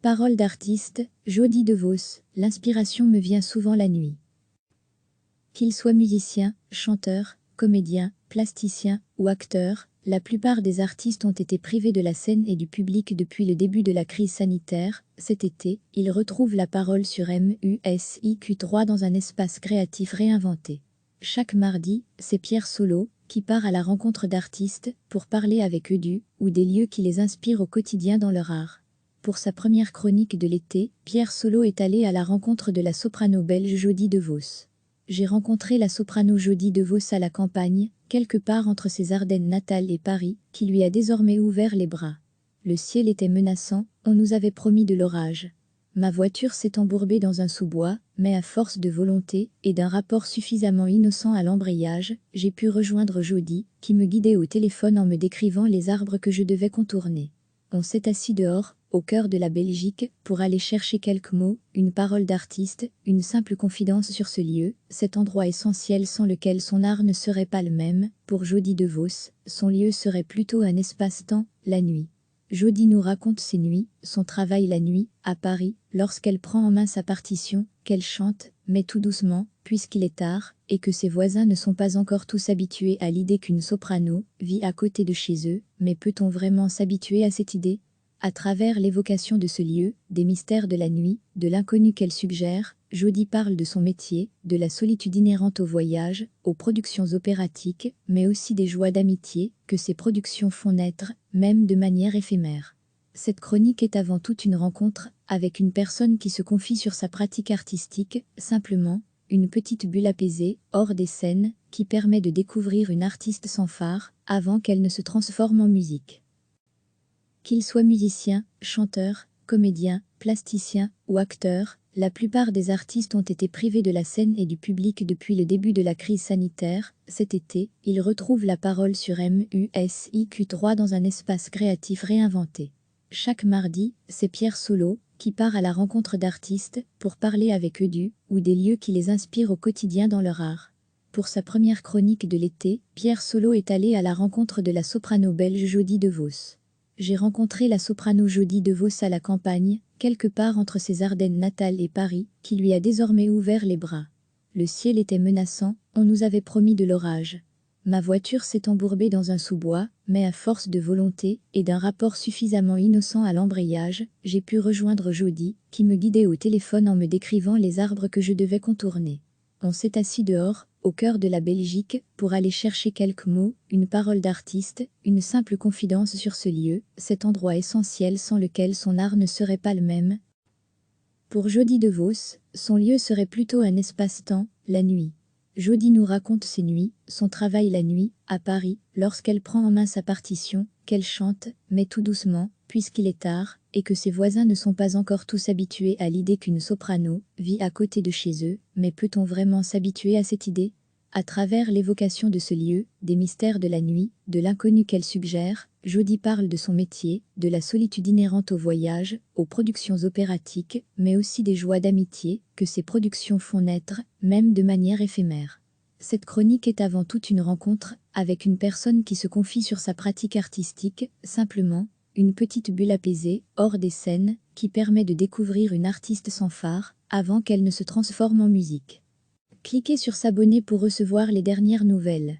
Paroles d'artiste, Jody DeVos, l'inspiration me vient souvent la nuit. Qu'il soit musicien, chanteur, comédien, plasticien ou acteur, la plupart des artistes ont été privés de la scène et du public depuis le début de la crise sanitaire. Cet été, ils retrouvent la parole sur MUSIQ3 dans un espace créatif réinventé. Chaque mardi, c'est Pierre Solo qui part à la rencontre d'artistes pour parler avec eux du ou des lieux qui les inspirent au quotidien dans leur art. Pour sa première chronique de l'été, Pierre Solo est allé à la rencontre de la soprano belge Jody DeVos. J'ai rencontré la soprano Jody DeVos à la campagne, quelque part entre ses Ardennes natales et Paris, qui lui a désormais ouvert les bras. Le ciel était menaçant, on nous avait promis de l'orage. Ma voiture s'est embourbée dans un sous-bois, mais à force de volonté et d'un rapport suffisamment innocent à l'embrayage, j'ai pu rejoindre Jody, qui me guidait au téléphone en me décrivant les arbres que je devais contourner. On s'est assis dehors, au cœur de la Belgique, pour aller chercher quelques mots, une parole d'artiste, une simple confidence sur ce lieu, cet endroit essentiel sans lequel son art ne serait pas le même. Pour Jody DeVos, son lieu serait plutôt un espace-temps, la nuit. Jody nous raconte ses nuits, son travail la nuit, à Paris, lorsqu'elle prend en main sa partition, qu'elle chante, mais tout doucement, puisqu'il est tard, et que ses voisins ne sont pas encore tous habitués à l'idée qu'une soprano vit à côté de chez eux. Mais peut-on vraiment s'habituer à cette idée ? À travers l'évocation de ce lieu, des mystères de la nuit, de l'inconnu qu'elle suggère, Jody parle de son métier, de la solitude inhérente au voyage, aux productions opératiques, mais aussi des joies d'amitié que ces productions font naître, même de manière éphémère. Cette chronique est avant tout une rencontre avec une personne qui se confie sur sa pratique artistique, simplement, une petite bulle apaisée, hors des scènes, qui permet de découvrir une artiste sans phare, avant qu'elle ne se transforme en musique. Qu'il soit musicien, chanteur, comédien, plasticien ou acteur, la plupart des artistes ont été privés de la scène et du public depuis le début de la crise sanitaire. Cet été, ils retrouvent la parole sur MUSIQ3 dans un espace créatif réinventé. Chaque mardi, c'est Pierre Solo qui part à la rencontre d'artistes pour parler avec eux du ou des lieux qui les inspirent au quotidien dans leur art. Pour sa première chronique de l'été, Pierre Solo est allé à la rencontre de la soprano belge Jody DeVos. J'ai rencontré la soprano Jody DeVos à la campagne, quelque part entre ses Ardennes natales et Paris, qui lui a désormais ouvert les bras. Le ciel était menaçant, on nous avait promis de l'orage. Ma voiture s'est embourbée dans un sous-bois, mais à force de volonté et d'un rapport suffisamment innocent à l'embrayage, j'ai pu rejoindre Jody, qui me guidait au téléphone en me décrivant les arbres que je devais contourner. On s'est assis dehors, au cœur de la Belgique, pour aller chercher quelques mots, une parole d'artiste, une simple confidence sur ce lieu, cet endroit essentiel sans lequel son art ne serait pas le même. Pour Jody DeVos, son lieu serait plutôt un espace-temps, la nuit. Jody nous raconte ses nuits, son travail la nuit, à Paris, lorsqu'elle prend en main sa partition, qu'elle chante, mais tout doucement, puisqu'il est tard, et que ses voisins ne sont pas encore tous habitués à l'idée qu'une soprano vit à côté de chez eux. Mais peut-on vraiment s'habituer à cette idée ? À travers l'évocation de ce lieu, des mystères de la nuit, de l'inconnu qu'elle suggère, Jody parle de son métier, de la solitude inhérente au voyage, aux productions opératiques, mais aussi des joies d'amitié que ces productions font naître, même de manière éphémère. Cette chronique est avant tout une rencontre avec une personne qui se confie sur sa pratique artistique, simplement, une petite bulle apaisée, hors des scènes, qui permet de découvrir une artiste sans phare, avant qu'elle ne se transforme en musique. Cliquez sur s'abonner pour recevoir les dernières nouvelles.